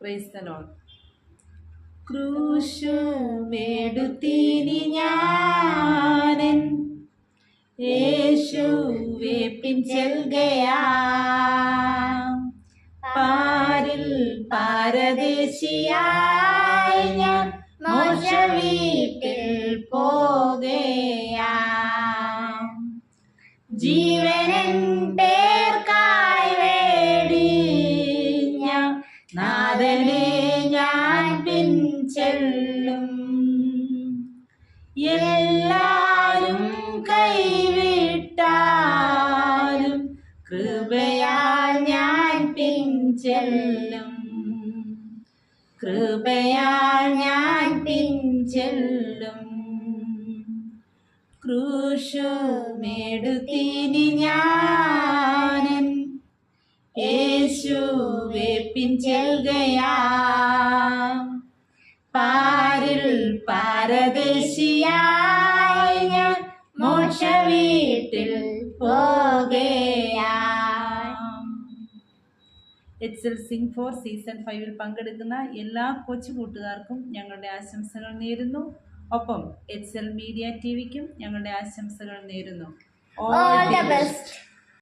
Praise the Lord. ക്രൂശുമെടുത്തിനി ഞാനൻ യേശുവെ പിൻചെൽകയാം. പാരിൽ പാരദേശിയായി ഞാൻ മോക്ഷവീട്ടിൽ പോകയാം. ജീവനൻ പേർക്കായി വേടിഞ്ഞ നാഥനെ ഞാൻ പിൻചെല്ലും. എല്ലാരും കൈവിട്ടാലും കൃപയാൽ ഞാൻ പിൻചെല്ലും. കൃപയാൽ ഞാൻ പിൻചെല്ലും. ക്രൂശുമെടുത്തിനി ഞാനൻ യേശുവെ പിൻചെൽകയാം. പാരിൽ പാരദേശിയായി ഞാൻ മോക്ഷവീട്ടിൽ പോകയാം. H L sing for season 5 പങ്കെടുക്കുന്ന എല്ലാ കൊച്ചു കൂട്ടുകാർക്കും ഞങ്ങളുടെ ആശംസകൾ നേരുന്നു. ഒപ്പം എച്ച് എൽ മീഡിയ ടിവിക്കും ഞങ്ങളുടെ ആശംസകൾ നേരുന്നു. All the best.